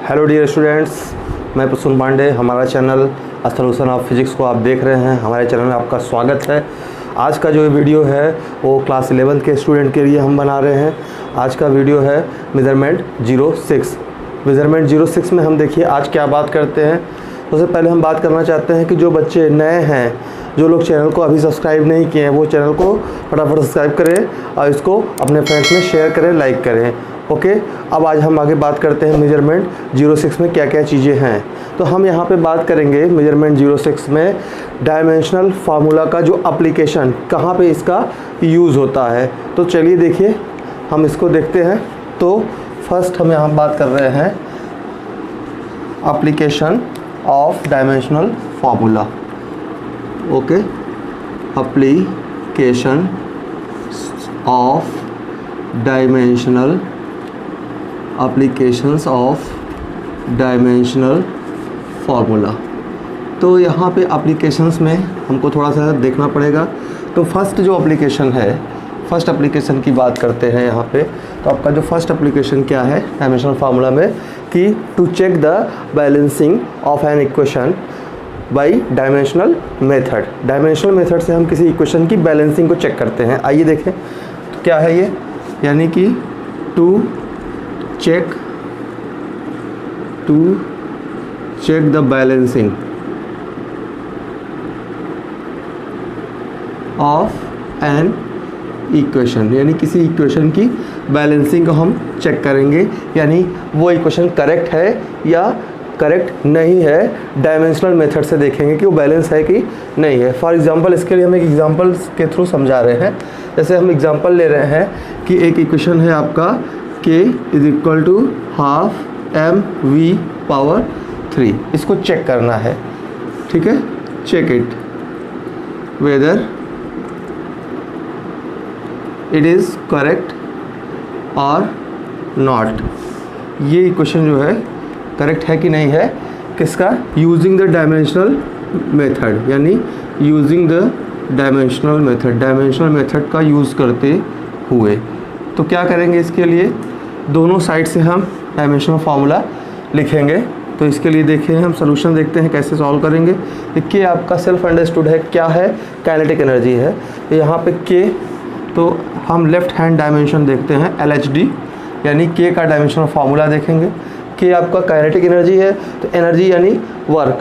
Hello dear students, मैं प्रसून पांडे। हमारा channel a solution of physics को आप देख रहे हैं। हमारे चैनल में आपका स्वागत है। आज का जो वीडियो है वो क्लास 11 के स्टूडेंट के लिए हम बना रहे हैं। आज का वीडियो है मेजरमेंट 06। मेजरमेंट 06 में हम देखिए आज क्या बात करते हैं। सबसे पहले हम बात करना चाहते हैं कि जो बच्चे नए हैं, जो लोग चैनल को अभी सब्सक्राइब नहीं किए हैं, वो चैनल को फटाफट सब्सक्राइब करें और इसको अपने फ्रेंड्स में शेयर करें, लाइक करें। ओके, अब आज हम आगे बात करते हैं मेजरमेंट 06 में क्या क्या चीज़ें हैं। तो हम यहाँ पे बात करेंगे मेजरमेंट 06 में डायमेंशनल फार्मूला का जो एप्लीकेशन, कहाँ पे इसका यूज़ होता है। तो चलिए देखिए हम इसको देखते हैं। तो फर्स्ट हम यहाँ बात कर रहे हैं application of dimensional formula. Okay, application of dimensional applications of dimensional formula. तो यहाँ पे एप्लीकेशंस में हमको थोड़ा सा देखना पड़ेगा। तो फर्स्ट जो एप्लीकेशन है, फर्स्ट एप्लीकेशन की बात करते हैं यहाँ पे। तो आपका जो फर्स्ट एप्लीकेशन क्या है डायमेंशनल फार्मूला में, कि to check the balancing of an equation by dimensional method. Dimensional method से हम किसी इक्वेशन की बैलेंसिंग को चेक करते हैं। आइए देखें तो क्या है ये, यानी कि to check the balancing of an equation, यानी किसी इक्वेशन की बैलेंसिंग को हम चेक करेंगे, यानी वो इक्वेशन करेक्ट है या करेक्ट नहीं है। डायमेंशनल मेथड से देखेंगे कि वो बैलेंस है कि नहीं है। फॉर एग्जांपल, इसके लिए हम एक एग्जांपल के थ्रू समझा रहे हैं। जैसे हम एग्जांपल ले रहे हैं कि एक इक्वेशन है आपका k is equal to half mv⁴। इसको चेक करना है, ठीक है। Check it whether it is correct और नॉट। ये इक्वेशन जो है करेक्ट है कि नहीं है, किसका, यूजिंग द डायमेंशनल मेथड, यानी using the dimensional method, dimensional method का यूज़ करते हुए। तो क्या करेंगे, इसके लिए दोनों साइड से हम डायमेंशनल फार्मूला लिखेंगे। तो इसके लिए देखिए हम सोल्यूशन देखते हैं कैसे सॉल्व करेंगे। देखिए आपका सेल्फ अंडरस्टूड है, क्या है, काइनेटिक एनर्जी है। तो यहाँ पे k, तो हम लेफ्ट हैंड डायमेंशन देखते हैं LHD, यानी k का डायमेंशनल फार्मूला देखेंगे। k आपका काइनेटिक एनर्जी है, तो एनर्जी यानी वर्क,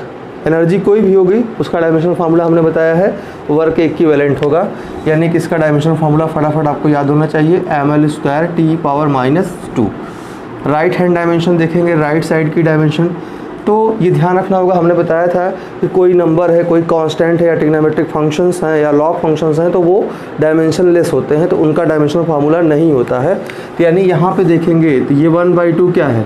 एनर्जी कोई भी होगी उसका डायमेंशनल फार्मूला हमने बताया है वर्क के इक्विवेलेंट होगा। यानी कि इसका डायमेंशनल फार्मूला फटाफट आपको याद होना चाहिए, ml²T⁻²। राइट हैंड डायमेंशन देखेंगे, राइट साइड की डायमेंशन। तो ये ध्यान रखना होगा, हमने बताया था कि कोई नंबर है, कोई कांस्टेंट है, या ट्रिग्नोमेट्रिक फंक्शंस हैं या लॉग फंक्शंस हैं, तो वो डायमेंशन लेस होते हैं, तो उनका डायमेंशनल फार्मूला नहीं होता है। तो यानी यहाँ पे देखेंगे तो ये 1/2 क्या है,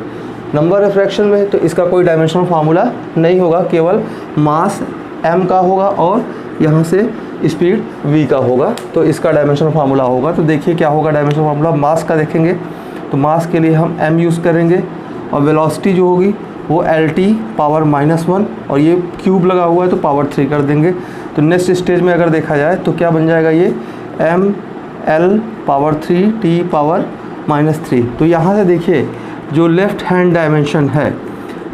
नंबर है फ्रैक्शन में, तो इसका कोई डायमेंशनल फार्मूला नहीं होगा, केवल मास m का होगा और यहाँ से स्पीड v का होगा। तो इसका डायमेंशनल फार्मूला होगा। तो देखिए क्या होगा डायमेंशनल फार्मूला, मास का देखेंगे तो मास के लिए हम m यूज़ करेंगे और वेलोसिटी जो होगी वो Lt⁻⁻1, और ये क्यूब लगा हुआ है तो पावर 3 कर देंगे। तो नेक्स्ट स्टेज में अगर देखा जाए तो क्या बन जाएगा, ये ml⁻3T⁻−3। तो यहाँ से देखिए जो लेफ्ट हैंड डायमेंशन है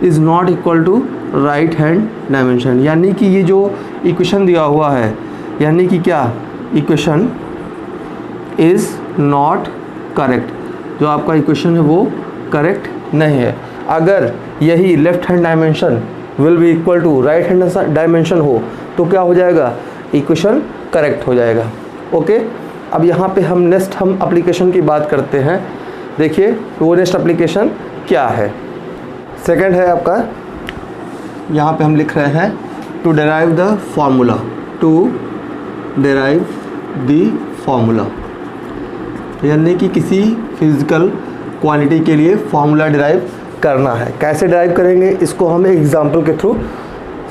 is not equal to right hand dimension, यानी कि ये जो इक्वेशन दिया हुआ है, यानी कि क्या, इक्वेशन इज़ नॉट करेक्ट, जो आपका इक्वेशन है वो करेक्ट नहीं है। अगर यही left hand dimension will be equal to right hand dimension हो तो क्या हो जाएगा, इक्वेशन करेक्ट हो जाएगा। ओके, अब यहाँ पे हम नेक्स्ट एप्लीकेशन की बात करते हैं। देखिए वो नेक्स्ट एप्लीकेशन क्या है, सेकंड है आपका, यहाँ पे हम लिख रहे हैं to derive the formula, to derive the formula, यानी कि किसी फिजिकल क्वांटिटी के लिए फार्मूला डिराइव करना है। कैसे डिराइव करेंगे इसको हम एक एग्जांपल के थ्रू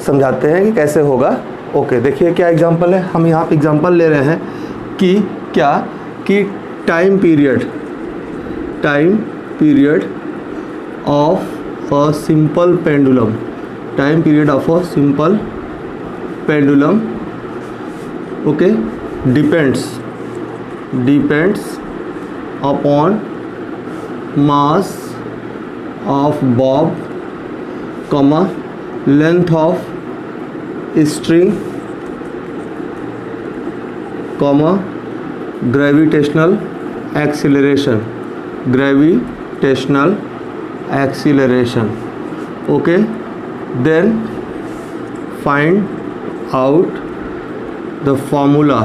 समझाते हैं कि कैसे होगा। ओके, देखिए क्या एग्जांपल है, हम यहाँ पे एग्जांपल ले रहे हैं कि क्या, कि time period of a simple pendulum, time period of a simple pendulum, okay, depends upon mass of bob comma length of string comma gravitational acceleration okay then find out the formula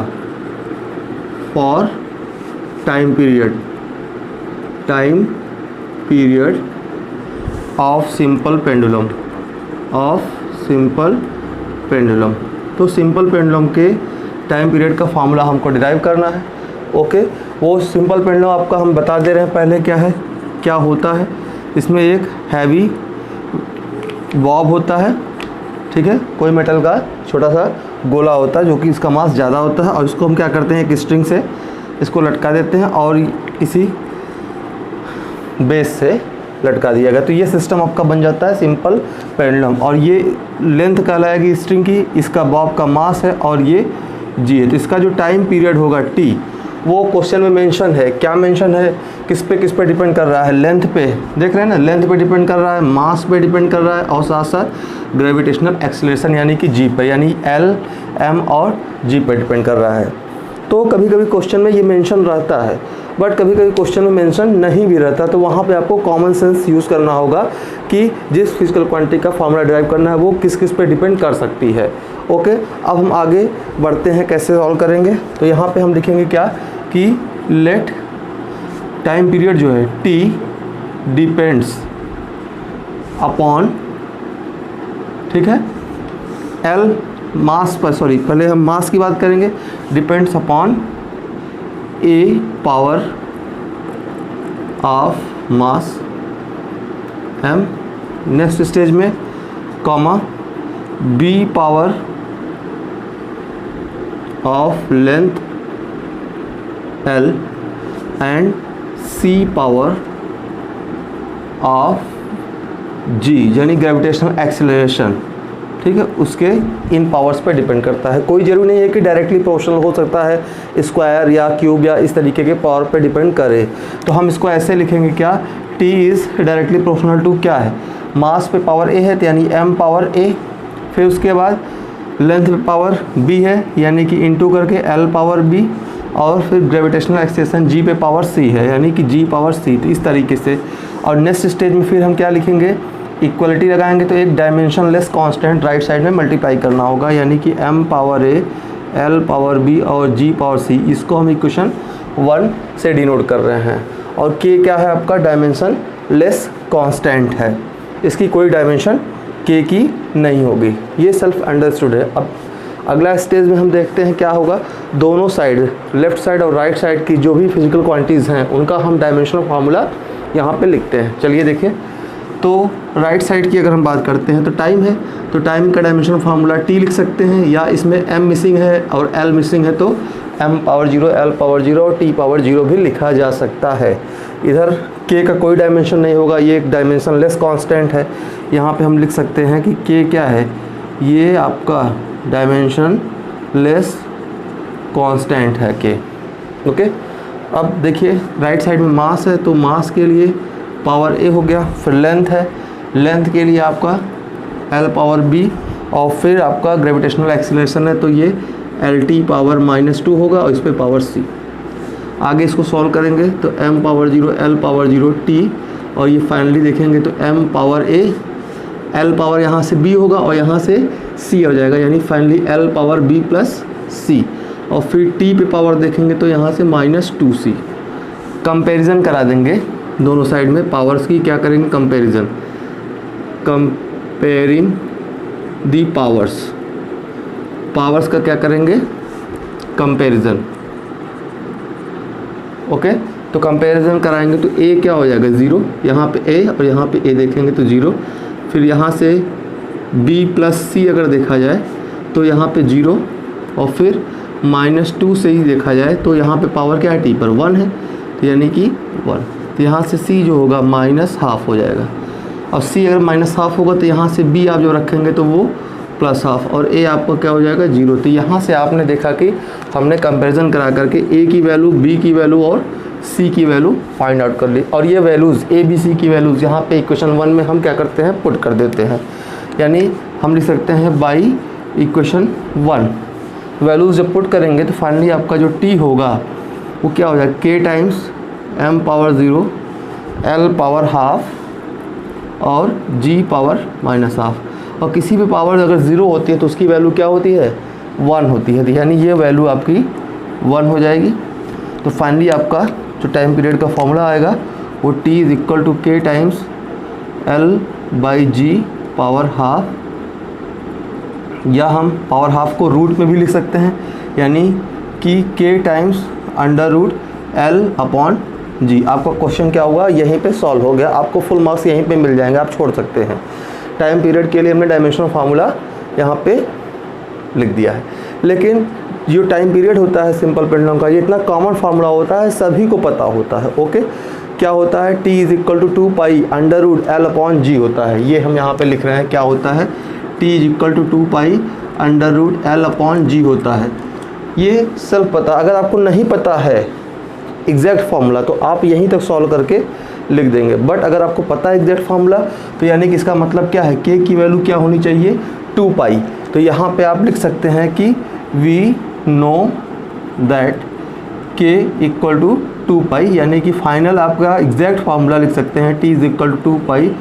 for time period of simple pendulum. तो simple pendulum के time period का formula हमको derive करना है। Okay वो simple pendulum आपका हम बता दे रहे हैं पहले क्या होता है। इसमें एक हैवी बॉब होता है, ठीक है, कोई मेटल का छोटा सा गोला होता है जो कि इसका मास ज़्यादा होता है और इसको हम क्या करते हैं एक स्ट्रिंग से इसको लटका देते हैं और किसी बेस से लटका दिया गया। तो ये सिस्टम आपका बन जाता है सिंपल पेंडुलम और ये लेंथ कहलाएगी स्ट्रिंग की, इसका बॉब का मास है और ये जी है। तो इसका जो टाइम पीरियड होगा टी वो क्वेश्चन में मेंशन है। क्या मेंशन है, किस पे डिपेंड कर रहा है, लेंथ पे, देख रहे हैं ना, लेंथ पे डिपेंड कर रहा है, मास पे डिपेंड कर रहा है और साथ साथ ग्रेविटेशनल एक्सीलरेशन यानी कि जी पे, यानी एल एम और जी पे डिपेंड कर रहा है। तो कभी कभी क्वेश्चन में ये मेंशन रहता है बट कभी कभी क्वेश्चन में मेंशन नहीं भी रहता, तो वहाँ पे आपको कॉमन सेंस यूज़ करना होगा कि जिस फिजिकल क्वांटिटी का फॉर्मूला डिराइव करना है वो किस पे डिपेंड कर सकती है। ओके अब हम आगे बढ़ते हैं, कैसे सॉल्व करेंगे। तो यहाँ पे हम लिखेंगे क्या कि लेट टाइम पीरियड जो है टी डिपेंड्स अपॉन, ठीक है, एल मास पर, सॉरी पहले हम मास की बात करेंगे, depends upon a power of mass M, next stage में comma B power of length L and C power of G यानी ग्रेविटेशनल एक्सीलरेशन, ठीक है, उसके इन पावर्स पे डिपेंड करता है। कोई जरूरी नहीं है कि डायरेक्टली प्रोपोर्शनल हो सकता है, स्क्वायर या क्यूब या इस तरीके के पावर पे डिपेंड करे। तो हम इसको ऐसे लिखेंगे क्या, T is directly proportional to क्या है, मास पे पावर ए है तो यानी एम पावर ए, फिर उसके बाद लेंथ पे पावर बी है यानी कि इंटू करके एल पावर बी, और फिर ग्रेविटेशनल एक्सीलरेशन जी पे पावर सी है यानी कि जी पावर सी। तो इस तरीके से, और नेक्स्ट स्टेज में फिर हम क्या लिखेंगे, इक्वलिटी लगाएंगे तो एक dimension less constant right side में मल्टीप्लाई करना होगा यानी कि m power a l power b और g पावर c, इसको हम इक्वेशन 1 से डिनोट कर रहे हैं। और k क्या है आपका, डायमेंशन लेस कांस्टेंट है, इसकी कोई डायमेंशन k की नहीं होगी, ये सेल्फ अंडरस्टूड है। अब अगला स्टेज में हम देखते हैं क्या होगा, दोनों साइड लेफ़्ट साइड और राइट साइड की जो भी फिजिकल क्वांटिटीज़ हैं उनका हम डायमेंशनल फार्मूला यहाँ पे लिखते हैं। चलिए देखिए, तो राइट साइड की अगर हम बात करते हैं तो टाइम है, तो टाइम का डायमेंशनल फार्मूला टी लिख सकते हैं, या इसमें m मिसिंग है और l मिसिंग है तो m पावर 0 l पावर 0 और t पावर 0 भी लिखा जा सकता है। इधर k का कोई डायमेंशन नहीं होगा, ये एक डायमेंशन लेस कांस्टेंट है। यहाँ पे हम लिख सकते हैं कि k क्या है, ये आपका डायमेंशन लेस कांस्टेंट है k। ओके अब देखिए राइट साइड में मास है तो मास के लिए पावर a हो गया, फिर लेंथ है, लेंथ के लिए आपका l पावर b, और फिर आपका ग्रेविटेशनल एक्सीलरेशन है तो ये lt पावर -2 होगा और इस पर पावर c। आगे इसको सॉल्व करेंगे तो m power 0 l power 0 t, और ये फाइनली देखेंगे तो m power a, l power यहाँ से b होगा और यहाँ से c हो जाएगा यानी finally l power b plus c, और फिर t पे पावर देखेंगे तो यहाँ से -2c। कंपैरिजन करा देंगे दोनों साइड में पावर्स की, क्या करेंगे कंपैरिजन, कंपेयरिंग दी पावर्स का क्या करेंगे कंपैरिजन। ओके तो कंपैरिजन कराएंगे तो a क्या हो जाएगा 0, यहाँ पे a और यहाँ पे a देखेंगे तो 0, फिर यहाँ से b प्लस c अगर देखा जाए तो यहाँ पे 0, और फिर -2 से ही देखा जाए तो यहाँ पे पावर क्या है t पर 1 है तो यानी कि 1, तो यहाँ से c जो होगा -½ हो जाएगा, और c अगर -½ होगा तो यहाँ से b आप जो रखेंगे तो वो +½ और a आपका क्या हो जाएगा 0। तो यहाँ से आपने देखा कि हमने कंपैरिजन करा करके a की वैल्यू, b की वैल्यू और c की वैल्यू फाइंड आउट कर ली, और ये वैल्यूज़ a b c की वैल्यूज़ यहाँ पे इक्वेशन 1 में हम क्या करते हैं पुट कर देते हैं। यानी हम लिख सकते हैं बाई इक्वेशन 1। वैल्यूज़ जब पुट करेंगे तो फाइनली आपका जो t होगा वो क्या हो जाएगा, k times m power 0 l power half और g पावर माइनस हाफ। और किसी भी पावर अगर 0 होती है तो उसकी वैल्यू क्या होती है, 1 होती है। यानी ये वैल्यू आपकी 1 हो जाएगी। तो फाइनली आपका जो टाइम पीरियड का फॉर्मूला आएगा वो t is equal to k times l by g power half, या हम पावर हाफ को रूट में भी लिख सकते हैं, यानी कि k times under root l upon G. आपका क्वेश्चन क्या हुआ, यहीं पे सॉल्व हो गया। आपको फुल मार्क्स यहीं पे मिल जाएंगे, आप छोड़ सकते हैं। टाइम पीरियड के लिए हमने डायमेंशनल फार्मूला यहाँ पे लिख दिया है। लेकिन जो टाइम पीरियड होता है सिंपल पेंडुलम का, ये इतना कॉमन फार्मूला होता है, सभी को पता होता है। ओके, क्या होता है, t is equal to 2 pi under root l upon G होता है। ये हम यहाँ पे लिख रहे हैं, क्या होता है, t is equal to 2 pi under root l upon G होता है। ये सब पता, अगर आपको नहीं पता है एग्जैक्ट फार्मूला तो आप यहीं तक सॉल्व करके लिख देंगे। बट अगर आपको पता है एग्जैक्ट फार्मूला तो यानी कि इसका मतलब क्या है, k की वैल्यू क्या होनी चाहिए, 2 पाई। तो यहाँ पे आप लिख सकते हैं कि we know that k equal to 2 pi, यानी कि फाइनल आपका एग्जैक्ट फार्मूला लिख सकते हैं t is equal to 2 pi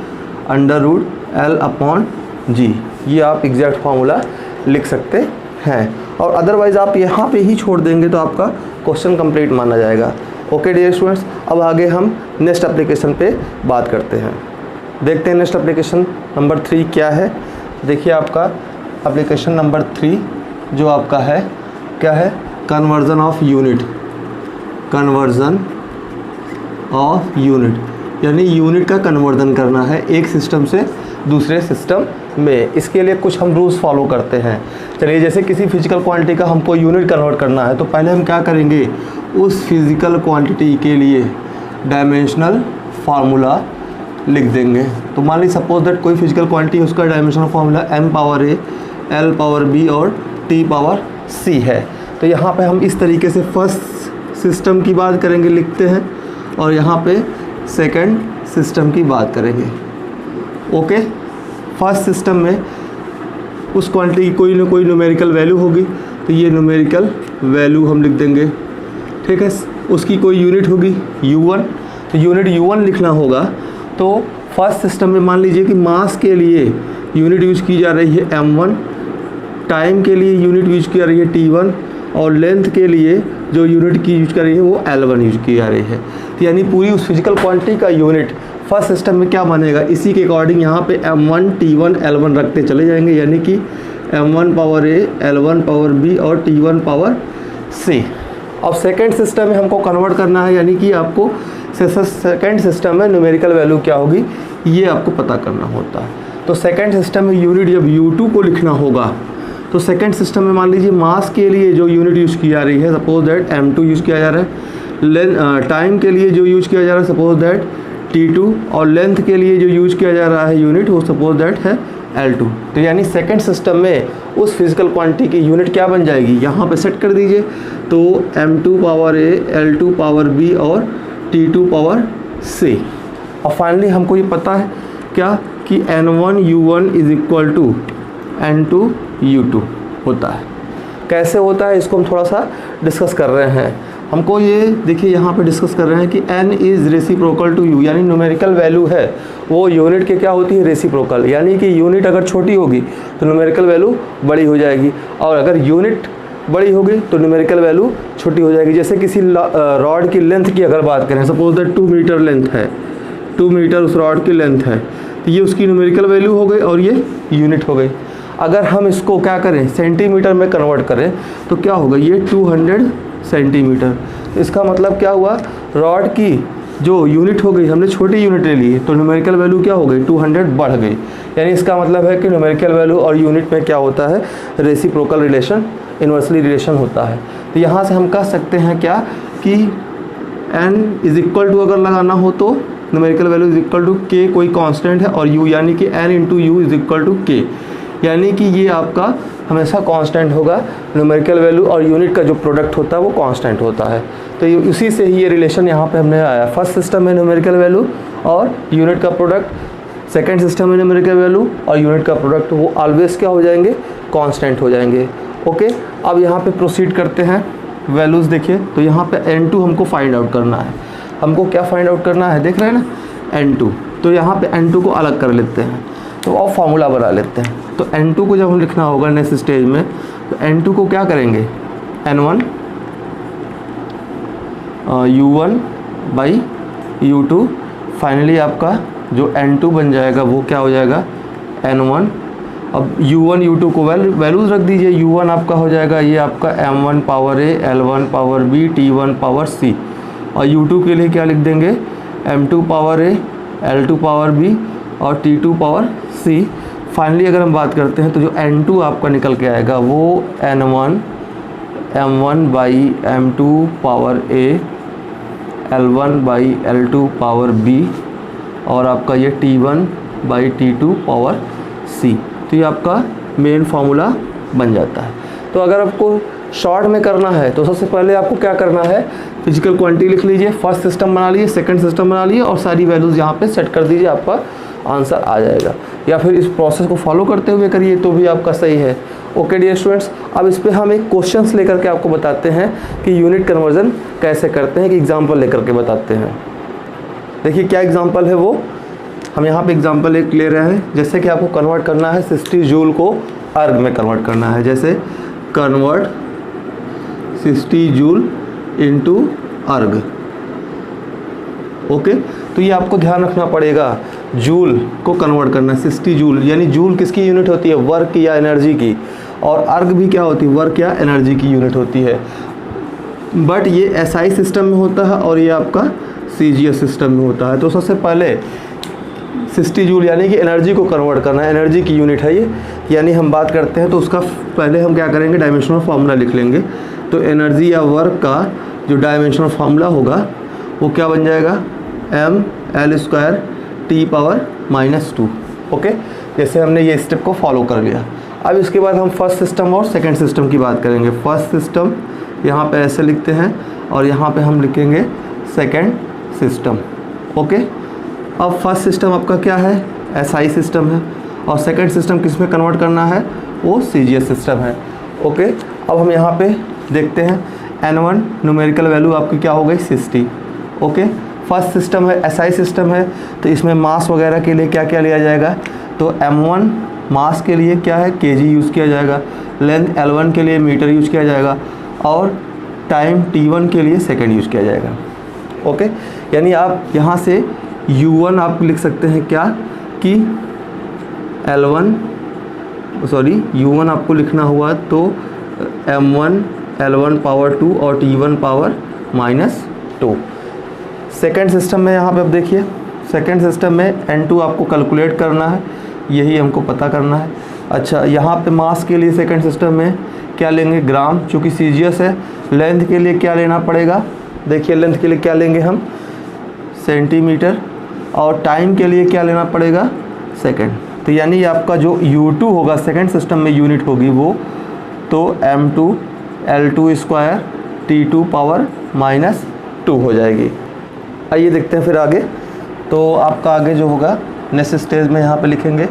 under root l upon G. ये आप एग्जैक्ट फार्मूला लिख सकते हैं। और अदरवाइज़ आप यहाँ पे ही छोड़ देंगे तो आपका क्वेश्चन कंप्लीट माना जाएगा। ओके डियर स्टूडेंट्स, अब आगे हम नेक्स्ट एप्लीकेशन पे बात करते हैं। देखते हैं नेक्स्ट एप्लीकेशन नंबर 3 क्या है। देखिए आपका एप्लीकेशन नंबर 3 जो आपका है क्या है, conversion of unit. Conversion of unit यानी यूनिट का कन्वर्जन करना है एक सिस्टम से दूसरे सिस्टम में। इसके लिए कुछ हम रूल्स फॉलो करते हैं। चलिए, जैसे किसी फिजिकल क्वांटिटी का हमको यूनिट कन्वर्ट करना है तो पहले हम क्या करेंगे, उस फिजिकल क्वांटिटी के लिए डायमेंशनल फार्मूला लिख देंगे। तो मान लीजिए सपोज दैट कोई फिजिकल क्वांटिटी, उसका dimensional formula m power a, l power b और t पावर c है। तो यहाँ पे हम इस तरीके से फर्स्ट सिस्टम की बात करेंगे, लिखते हैं, और यहाँ पे सेकंड सिस्टम की बात करेंगे। ओके, फर्स्ट सिस्टम में उस क्वांटिटी की कोई ना कोई न्यूमेरिकल वैल्यू होगी, तो ये न्यूमेरिकल वैल्यू हम लिख देंगे। ठीक है, उसकी कोई यूनिट होगी u1, तो यूनिट u1 लिखना होगा। तो फर्स्ट सिस्टम में मान लीजिए कि मास के लिए यूनिट यूज की जा रही है m1, टाइम के लिए यूनिट यूज की जा रही है t1, और लेंथ के लिए जो यूनिट की यूज कर रही है वो l1 यूज की जा रही है। तो यानी पूरी उस फिजिकल क्वांटिटी का यूनिट फर्स्ट सिस्टम में क्या बनेगा, इसी के अकॉर्डिंग यहाँ पे m1 t1 l1 रखते चले जाएंगे, यानी कि m1 power a, l1 power b और t1 पावर c। अब सेकेंड सिस्टम में हमको कन्वर्ट करना है, यानी कि आपको सेकेंड सिस्टम में न्यूमेरिकल वैल्यू क्या होगी ये आपको पता करना होता है। तो सेकेंड सिस्टम में यूनिट जब u2 को लिखना होगा तो सेकेंड सिस्टम में मान लीजिए मास के लिए जो यूनिट यूज़ की जा रही है, सपोज दैट m2 यूज़ किया जा रहा है। टाइम के लिए जो यूज़ किया जा रहा है सपोज दैट t2, और लेंथ के लिए जो यूज़ किया जा रहा है यूनिट वो सपोज दैट है l2। तो यानी सेकंड सिस्टम में उस फिजिकल क्वांटिटी की यूनिट क्या बन जाएगी, यहाँ पे सेट कर दीजिए। तो m2 power a, l2 power b और t2 पावर c। और फाइनली हमको ये पता है क्या कि n1 u1 is equal to n2 u2 होता है। कैसे होता है इसको हम थोड़ा सा डिस्कस कर रहे हैं। हमको ये देखिए यहाँ पे डिस्कस कर रहे हैं कि n is reciprocal to u, यानी न्यूमेरिकल वैल्यू है वो यूनिट के क्या होती है, रेसिप्रोकल। यानी कि यूनिट अगर छोटी होगी तो न्यूमेरिकल वैल्यू बड़ी हो जाएगी, और अगर यूनिट बड़ी होगी तो न्यूमेरिकल वैल्यू छोटी हो जाएगी। जैसे किसी रॉड की लेंथ की अगर बात करें, सपोज दैट 2 मीटर लेंथ है, 2 मीटर उस रॉड की लेंथ है, तो ये उसकी न्यूमेरिकल वैल्यू हो गई और ये यूनिट हो गई। अगर हम इसको क्या करें, सेंटीमीटर में कन्वर्ट करें तो क्या होगा, ये 200 सेंटीमीटर। तो इसका मतलब क्या हुआ, रॉड की जो यूनिट हो गई, हमने छोटी यूनिट ले ली तो न्यूमेरिकल वैल्यू क्या हो गई, 200 बढ़ गई। यानी इसका मतलब है कि न्यूमेरिकल वैल्यू और यूनिट में क्या होता है, रेसिप्रोकल रिलेशन, इन्वर्सली रिलेशन होता है। तो यहाँ से हम कह सकते हैं क्या कि n इज इक्वल टू अगर लगाना हो तो numerical value is equal to k, कोई कांस्टेंट है, और u यानी कि n into u is equal to k, यानी कि ये आपका हमेशा कांस्टेंट होगा। न्यूमेरिकल वैल्यू और यूनिट का जो प्रोडक्ट होता है वो कांस्टेंट होता है। तो ये उसी से ही ये रिलेशन यहाँ पे हमने आया। फर्स्ट सिस्टम में न्यूमेरिकल वैल्यू और यूनिट का प्रोडक्ट सेकंड सिस्टम में न्यूमेरिकल वैल्यू और यूनिट का प्रोडक्ट वो ऑलवेज क्या हो जाएंगे, कांस्टेंट हो जाएंगे। ओके, अब यहाँ पे प्रोसीड करते हैं वैल्यूज़। देखिए तो यहाँ पे n2 हमको फाइंड आउट करना है। हमको क्या फाइंड आउट करना है, देख रहे हैं ना n2। तो यहाँ पे n2 को अलग कर लेते हैं, तो अब फार्मूला बना लेते हैं। तो n2 को जब हम लिखना होगा नेक्स्ट स्टेज में, तो n2 को क्या करेंगे, n1 u1 by u2। Finally आपका जो n2 बन जाएगा वो क्या हो जाएगा, n1। अब u1 u2 को वैल्यूज़ रख दीजिए। u1 आपका हो जाएगा ये आपका m1 power a, l1 power b, t1 power c। और u2 के लिए क्या लिख देंगे, m2 power a, l2 power b और t2 पावर c। फाइनली अगर हम बात करते हैं तो जो n2 आपका निकल के आएगा वो n1 m1 by m2 power a, l1 by l2 power b और आपका ये t1 by t2 power c। तो ये आपका मेन फार्मूला बन जाता है। तो अगर आपको शॉर्ट में करना है तो सबसे पहले आपको क्या करना है, फिजिकल क्वांटिटी लिख लीजिए, फर्स्ट सिस्टम बना लीजिए, सेकंड सिस्टम बना लीजिए और सारी वैल्यूज़ यहाँ पे सेट कर दीजिए, आपका आंसर आ जाएगा। या फिर इस प्रोसेस को फॉलो करते हुए करिए तो भी आपका सही है। ओके डियर स्टूडेंट्स, अब इस पर हम एक क्वेश्चंस लेकर के आपको बताते हैं कि यूनिट कन्वर्जन कैसे करते हैं, कि एग्जाम्पल लेकर के बताते हैं। देखिए क्या एग्जाम्पल है वो, हम यहाँ पे एग्जांपल एक ले रहे हैं। जैसे कि आपको कन्वर्ट करना है 60 जूल को अर्ग में कन्वर्ट करना है। जैसे कन्वर्ट 60 जूल इनटू अर्ग। ओके, तो ये आपको ध्यान रखना पड़ेगा, जूल को कन्वर्ट करना है 60 जूल, यानी जूल किसकी यूनिट होती है, वर्क की या एनर्जी की। और अर्ग भी क्या होती है, वर्क या एनर्जी की यूनिट होती है। बट ये एसआई सिस्टम में होता है और ये आपका सीजीएस सिस्टम में होता है। तो सबसे पहले 60 जूल यानी कि एनर्जी को कन्वर्ट करना है, एनर्जी की यूनिट है ये। यानी हम बात करते हैं तो उसका पहले हम क्या करेंगे, डायमेंशनल फार्मूला लिख लेंगे। तो एनर्जी या वर्क का जो डायमेंशनल फार्मूला होगा वो क्या बन जाएगा, ml² t पावर -2। ओके, जैसे हमने ये स्टेप को फॉलो कर लिया। अब इसके बाद हम फर्स्ट सिस्टम और सेकेंड सिस्टम की बात करेंगे। फर्स्ट सिस्टम यहाँ पे ऐसे लिखते हैं और यहाँ पे हम लिखेंगे सेकेंड सिस्टम। ओके, अब फर्स्ट सिस्टम आपका क्या है, एसआई सिस्टम है और सेकंड सिस्टम किस में कन्वर्ट करना है, वो सीजीएस सिस्टम है। ओके, अब हम यहाँ पे देखते हैं n1 न्यूमेरिकल वैल्यू आपकी क्या हो गई 60। ओके, फर्स्ट सिस्टम है, एसआई सिस्टम है, तो इसमें मास वगैरह के लिए क्या क्या लिया जाएगा, तो m1 मास के लिए क्या है kg यूज़ किया जाएगा, लेंथ l1 के लिए मीटर यूज़ किया जाएगा और टाइम t1 के लिए सेकेंड यूज़ किया जाएगा। ओके, यानी आप यहाँ से u1 आप लिख सकते हैं क्या कि u1 आपको लिखना हुआ तो m1 l1 पावर 2 और t1 पावर -2। सेकेंड सिस्टम में यहाँ पे अब देखिए, सेकेंड सिस्टम में n2 आपको कैलकुलेट करना है, यही हमको पता करना है। अच्छा, यहाँ पे मास के लिए सेकेंड सिस्टम में क्या लेंगे, ग्राम, चूँकि सीजीएस है। लेंथ के लिए क्या लेना पड़ेगा, देखिए लेंथ के लिए क्या लेंगे हम, सेंटीमीटर। और टाइम के लिए क्या लेना पड़ेगा, सेकंड। तो यानी आपका जो u2 होगा सेकंड सिस्टम में यूनिट होगी वो तो m2 l2² t2 पावर -2 हो जाएगी। आइए देखते हैं फिर आगे। तो आपका आगे जो होगा नेक्स्ट स्टेज में यहाँ पे लिखेंगे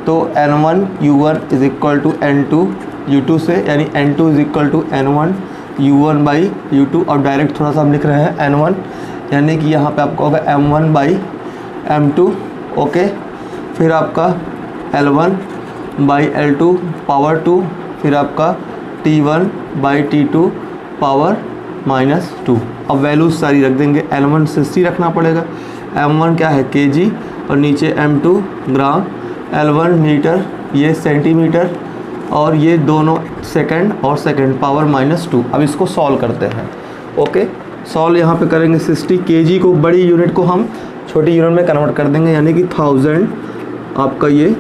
तो n1 u1 is equal to n2 u2 से, यानी n2 is equal to n1 u1 by u2। और डायरेक्ट थोड़ा सा हम लिख रहे हैं n1, यानी कि यहाँ पे आपका होगा m1 बाई m2। ओके, फिर आपका l1 बाई l2 पावर 2, फिर आपका t1 बाई t2 पावर -2। अब वैल्यूज सारी रख देंगे। l1 60 रखना पड़ेगा, m1 क्या है kg और नीचे m2 ग्राम, l1 मीटर, ये सेंटीमीटर और ये दोनों सेकंड और सेकंड पावर -2। अब इसको सॉल्व करते हैं। ओके, सॉल्व यहाँ पे करेंगे 60 kg को बड़ी यूनिट को हम छोटी यूनिट में कन्वर्ट कर देंगे, यानी कि 1000 आपका ये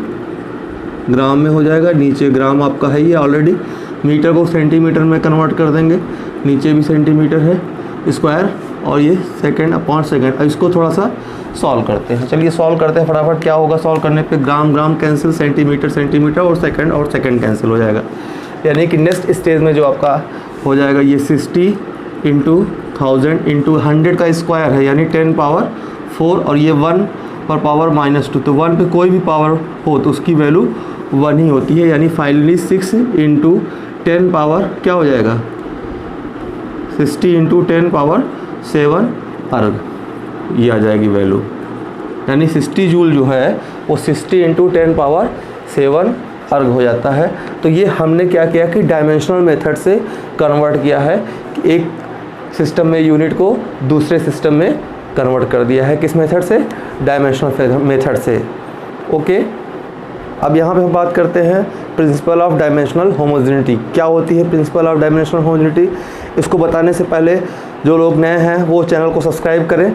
ग्राम में हो जाएगा, नीचे ग्राम आपका है ये ऑलरेडी। मीटर को सेंटीमीटर में कन्वर्ट कर देंगे, नीचे भी सेंटीमीटर है स्क्वायर और ये सेकंड अपॉन सेकंड। अब इसको थोड़ा सा सॉल्व करते हैं। चलिए सॉल्व करते हैं फटाफट। क्या होगा सॉल्व करने पे, ग्राम ग्राम कैंसिल, सेंटीमीटर सेंटीमीटर और सेकंड कैंसिल हो जाएगा। यानी कि नेक्स्ट स्टेज में जो आपका हो जाएगा ये 60 इंटू 1000 इंटू 100 का स्क्वायर है, यानी 10 पावर 4 और ये 1 पर पावर -2, तो 1 पे कोई भी पावर हो तो उसकी वैल्यू 1 ही होती है। यानी फाइनली 6 × 10 पावर क्या हो जाएगा, 60 × 10 पावर 7 अर्ग, ये आ जाएगी वैल्यू। यानी 60 जूल जो है वो 60 × 10 पावर 7 अर्ग हो जाता है। तो ये हमने क्या किया कि डायमेंशनल मेथड से कन्वर्ट किया है, एक सिस्टम में यूनिट को दूसरे सिस्टम में कन्वर्ट कर दिया है। किस मेथड से, डायमेंशनल मेथड से। ओके, अब यहाँ पे हम बात करते हैं प्रिंसिपल ऑफ डायमेंशनल होमोजेनिटी। क्या होती है प्रिंसिपल ऑफ डायमेंशनल होमोजेनिटी? इसको बताने से पहले जो लोग नए हैं वो चैनल को सब्सक्राइब करें,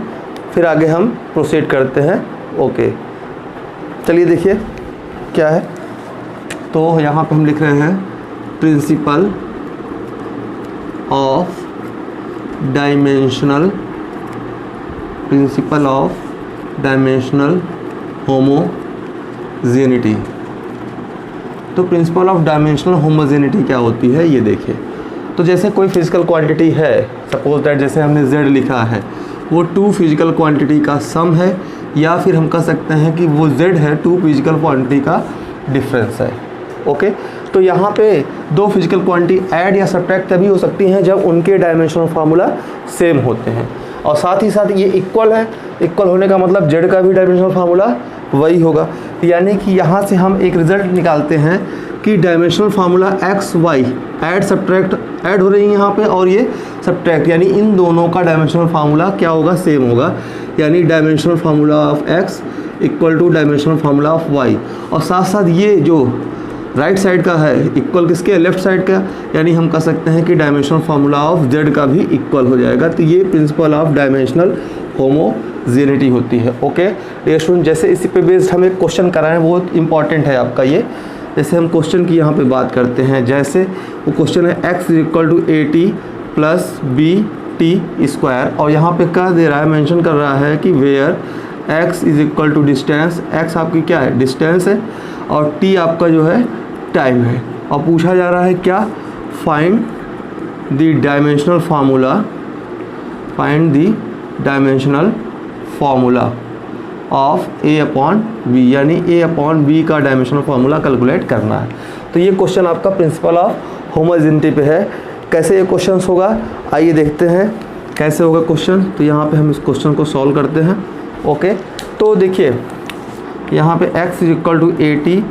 फिर आगे हम प्रोसीड करते हैं। ओके, चलिए देखिए क्या है। तो यहाँ पे हम लिख रहे हैं प्रिंसिपल ऑफ डायमेंशनल होमोजेनिटी। तो प्रिंसिपल ऑफ डायमेंशनल होमोजेनिटी क्या होती है ये देखिए। तो जैसे कोई फिजिकल क्वांटिटी है, सपोज दैट जैसे हमने z लिखा है, वो 2 फिजिकल क्वांटिटी का सम है, या फिर हम कह सकते हैं कि वो z है 2 फिजिकल क्वांटिटी का डिफरेंस है। ओके, तो यहाँ पे 2 फिजिकल क्वांटिटी ऐड या सब्ट्रैक्ट तभी हो सकती हैं जब उनके डायमेंशनल फार्मूला सेम होते हैं, और साथ ही साथ ये इक्वल है। इक्वल होने का मतलब z का भी डायमेंशनल फार्मूला वही होगा। यानी कि यहाँ से हम एक रिजल्ट निकालते हैं कि dimensional formula X Y add subtract add हो रही है यहाँ पे, और ये सब्ट्रैक्ट, यानी इन दोनों का डायमेंशनल फार्मूला क्या होगा, सेम होगा। यानी dimensional formula of X equal to dimensional formula of Y. और साथ साथ ये जो राइट साइड का है इक्वल किसके, लेफ्ट साइड का, यानी हम कह सकते हैं कि डायमेंशनल फार्मूला ऑफ जेड का भी इक्वल हो जाएगा। तो ये प्रिंसिपल ऑफ डायमेंशनल होमोजेनिटी होती है। ओके डियर स्टूडेंट, जैसे इसी पे बेस्ड हम एक क्वेश्चन कराएं, बहुत इंपॉर्टेंट है आपका ये। जैसे हम क्वेश्चन की यहाँ पे बात करते हैं, जैसे वो क्वेश्चन है x equal to AT plus BT², और यहाँ पे कह दे रहा है, मेंशन कर रहा है कि where x is equal to distance, x आपकी क्या है, डिस्टेंस है, और t आपका जो है टाइम है। और पूछा जा रहा है क्या, find the dimensional formula of A/B, यानी A/B का डायमेंशनल फार्मूला कैलकुलेट करना है। तो ये क्वेश्चन आपका प्रिंसिपल ऑफ होमोजेनिटी पे है। कैसे ये क्वेश्चन होगा, आइए देखते हैं कैसे होगा क्वेश्चन। तो यहाँ पे हम इस क्वेश्चन को सॉल्व करते हैं। ओके, तो देखिए यहाँ पे x is equal to AT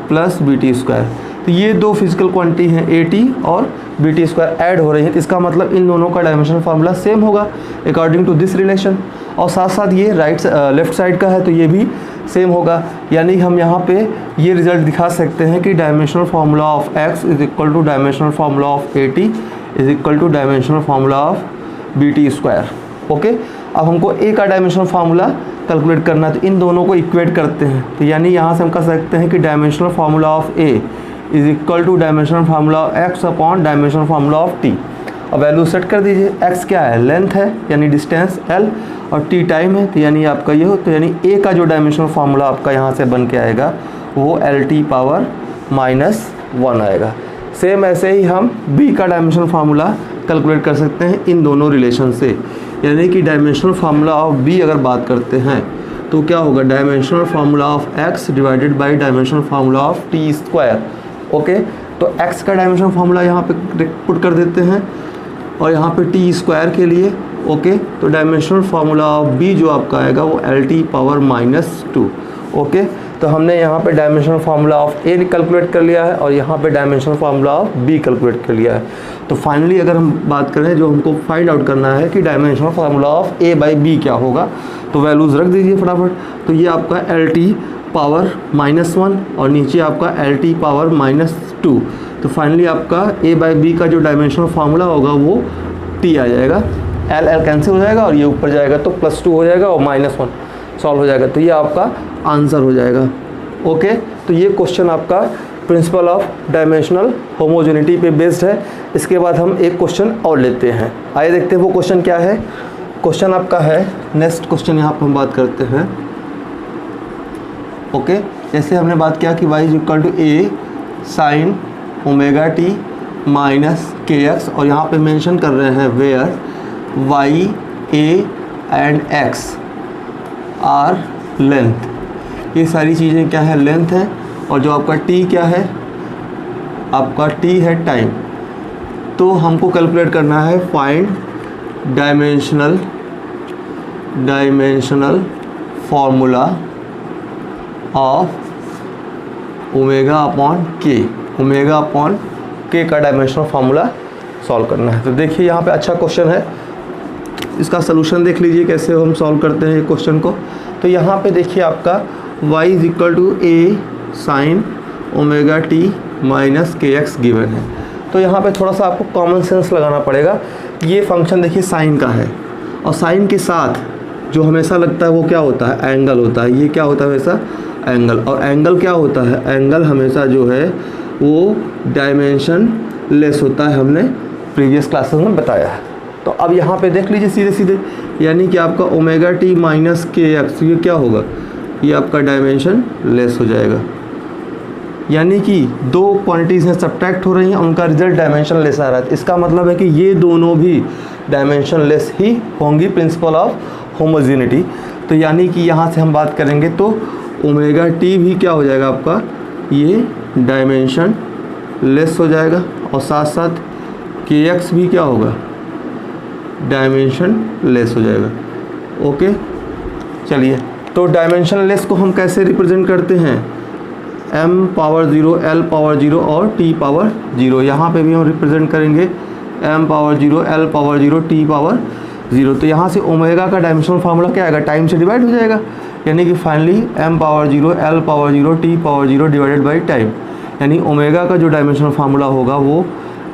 plus BT²। तो ये 2 फिजिकल क्वांटिटी हैं, AT और BT² ऐड हो रही है, तो इसका मतलब इन दोनों का डायमेंशनल फार्मूला सेम होगा अकॉर्डिंग टू दिस रिलेशन। और साथ साथ ये लेफ्ट साइड का है तो ये भी सेम होगा। यानी हम यहाँ पे ये रिजल्ट दिखा सकते हैं कि dimensional formula of x is equal to dimensional formula of AT is equal to dimensional formula of BT²। Okay, अब हमको a का डायमेंशनल फार्मूला कैलकुलेट करना है, तो इन दोनों को इक्वेट करते हैं। तो यानी यहाँ से हम कह सकते हैं कि dimensional formula of a is equal to dimensional formula of x upon dimensional formula of t। अब वैल्यू सेट कर दीजिए। x क्या है, लेंथ है यानी डिस्टेंस l, और t टाइम है, तो यानी आपका ये हो, तो यानी a का जो डायमेंशनल फार्मूला आपका यहाँ से बन के आएगा वो LT पावर -1 आएगा। सेम ऐसे ही हम b का डायमेंशनल फार्मूला कैलकुलेट कर सकते हैं इन दोनों रिलेशन से। यानी कि डायमेंशनल फार्मूला ऑफ b अगर बात करते हैं तो क्या होगा, dimensional formula of x divided by dimensional formula of t²। Okay, तो x का डायमेंशनल फार्मूला यहाँ पे पुट कर देते हैं, और यहाँ पे t² के लिए। ओके, तो डायमेंशनल फार्मूला ऑफ b जो आपका आएगा वो LT पावर -2। ओके, तो हमने यहाँ पे dimensional formula of a calculate कर लिया है, और यहाँ पे dimensional formula of b calculate कर लिया है। तो फाइनली अगर हम बात करें, जो हमको फाइंड आउट करना है कि डायमेंशनल फार्मूला ऑफ a/b क्या होगा, तो वैल्यूज़ रख दीजिए फटाफट। तो ये आपका LT पावर -1 और नीचे आपका LT पावर -2। तो फाइनली आपका a/b का जो डायमेंशनल फार्मूला होगा वो t आ जाएगा, l कैंसिल हो जाएगा और ये ऊपर जाएगा तो +2 हो जाएगा और -1 सॉल्व हो जाएगा। तो ये आपका आंसर हो जाएगा। ओके, तो ये क्वेश्चन आपका प्रिंसिपल ऑफ डायमेंशनल होमोजेनिटी पे बेस्ड है। इसके बाद हम एक क्वेश्चन और लेते हैं, आइए देखते हैं वो क्वेश्चन क्या है। क्वेश्चन आपका है, नेक्स्ट क्वेश्चन यहाँ पर हम बात करते हैं। ओके, जैसे हमने बात किया कि y is equal to a sine ω_t -kx, और यहाँ पे मेंशन कर रहे हैं where y, a and x are length. ये सारी चीज़ें क्या है, लेंथ है। और जो आपका टी क्या है, आपका टी है टाइम। तो हमको कैलकुलेट करना है find dimensional formula of omega upon के का डायमेंशनल फार्मूला सॉल्व करना है। तो देखिए यहाँ पे अच्छा क्वेश्चन है, इसका सलूशन देख लीजिए कैसे हम सॉल्व करते हैं क्वेश्चन को। तो यहाँ पे देखिए आपका y is equal to a sine omega T minus k X given है। तो यहाँ पे थोड़ा सा आपको कॉमन सेंस लगाना पड़ेगा। ये फंक्शन देखिए साइन का है, और साइन के साथ जो हमेशा लगता है वो क्या होता है, एंगल होता है। ये क्या होता है वैसा, एंगल। और एंगल क्या होता है, एंगल हमेशा जो है वो डायमेंशन लेस होता है, हमने प्रीवियस क्लासेस में बताया है। तो अब यहाँ पे देख लीजिए सीधे सीधे, यानी कि आपका omega T minus k x, ये क्या होगा, ये आपका डायमेंशन लेस हो जाएगा। यानी कि दो क्वांटिटीज़ हैं सब्ट्रैक्ट हो रही हैं, उनका रिजल्ट डायमेंशन लेस आ रहा है। इसका मतलब है कि ये दोनों भी डायमेंशन लेस ही होंगी, प्रिंसिपल ऑफ होमोजेनिटी। तो यानी कि यहाँ से हम बात करेंगे तो ओमेगा टी भी क्या हो जाएगा आपका, ये डायमेंशन लेस हो जाएगा, और साथ साथ के एक्स भी क्या होगा, डायमेंशन लेस हो जाएगा। ओके, चलिए तो डायमेंशन लेस को हम कैसे रिप्रेजेंट करते हैं, m पावर 0, l पावर 0 और t पावर 0। यहाँ पे भी हम रिप्रेजेंट करेंगे m power 0, l power 0, t power 0। तो यहाँ से ओमेगा का डायमेंशनल फार्मूला क्या आएगा, टाइम से डिवाइड हो जाएगा। यानी कि finally m power 0, l power 0, t power 0 divided by time. यानी ओमेगा का जो डायमेंशनल फार्मूला होगा वो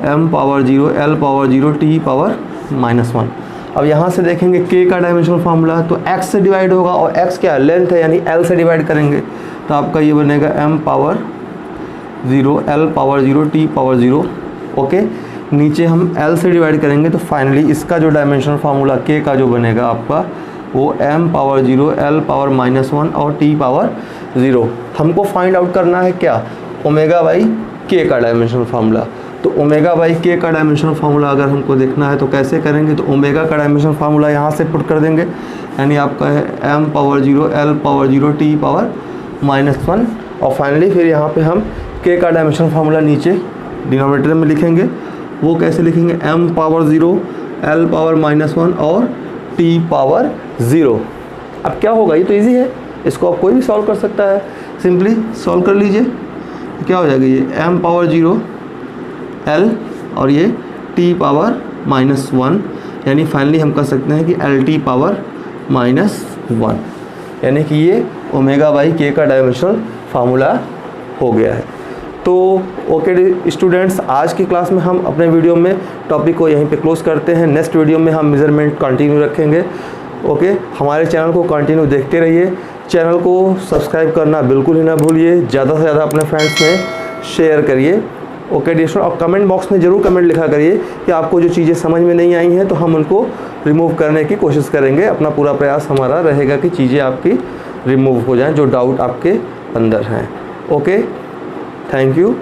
m power 0, l power 0, t power -1। अब यहाँ से देखेंगे k का डायमेंशनल फार्मूला, तो x से डिवाइड होगा, और x क्या है, लेंथ है, यानी l से डिवाइड करेंगे। तो आपका ये बनेगा m power 0, l power 0, t power 0। Okay, नीचे हम l से डिवाइड करेंगे, तो फाइनली इसका जो डायमेंशनल फार्मूला k का जो बनेगा आपका वो m पावर 0, l पावर -1 और t पावर 0। हमको फाइंड आउट करना है क्या, ओमेगा बाई k का डायमेंशनल फार्मूला। तो ओमेगा बाई के का डायमेंशनल फार्मूला अगर हमको देखना है तो कैसे करेंगे, तो ओमेगा का डायमेंशनल फार्मूला यहाँ से पुट कर देंगे। यानी आपका है m power 0, l power 0, t power -1। और फाइनली फिर यहाँ पे हम k का डायमेंशनल फार्मूला नीचे डिनोमिनेटर में लिखेंगे। वो कैसे लिखेंगे, m पावर 0, l पावर -1 और t पावर 0। अब क्या होगा, ये तो ईजी है, इसको आप कोई भी सॉल्व कर सकता है। सिंपली सॉल्व कर लीजिए, क्या हो जाएगा, ये m पावर 0, l और ये t पावर -1। यानी फाइनली हम कह सकते हैं कि lt पावर -1, यानी कि ये ओमेगा बाई के का डायमेंशनल फार्मूला हो गया है। तो ओके स्टूडेंट्स, आज की क्लास में हम अपने वीडियो में टॉपिक को यहीं पे क्लोज करते हैं। नेक्स्ट वीडियो में हम मेजरमेंट कंटिन्यू रखेंगे। ओके, हमारे चैनल को कंटिन्यू देखते रहिए। चैनल को सब्सक्राइब करना बिल्कुल ही ना भूलिए, ज़्यादा से ज़्यादा अपने फ्रेंड्स में शेयर करिए। ओके डियर स्टूडेंट, और कमेंट बॉक्स में ज़रूर कमेंट लिखा करिए कि आपको जो चीज़ें समझ में नहीं आई हैं तो हम उनको रिमूव करने की कोशिश करेंगे। अपना पूरा प्रयास हमारा रहेगा कि चीज़ें आपकी रिमूव हो जाएं, जो डाउट आपके अंदर हैं। Okay, thank you.